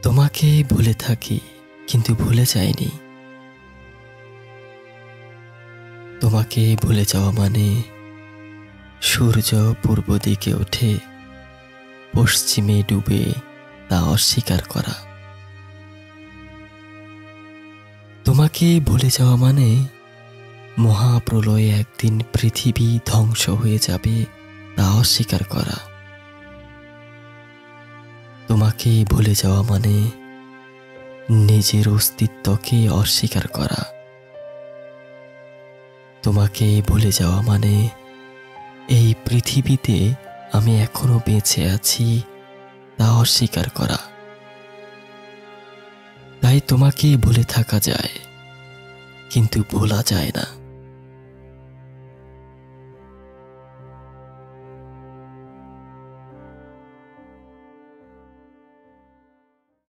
তোমাকে ভুলে থাকি কিন্তু ভুলে যাইনি। তোমাকে ভুলে যাওয়া মানে সূর্য পূর্ব দিকে ওঠে পশ্চিমে ডুবে তা অস্বীকার করা। তোমাকে ভুলে যাওয়া মানে মহাপ্রলয়ে একদিন পৃথিবী ধ্বংস হয়ে যাবে তা অস্বীকার করা। তোমাকে ভুলে যাওয়া মানে নিজের অস্তিত্বকে অস্বীকার করা। তোমাকে ভুলে যাওয়া মানে এই পৃথিবীতে আমি এখনো বেঁচে আছি তা অস্বীকার করা। তাই তোমাকে ভুলে থাকা যায় কিন্তু ভোলা যায় না।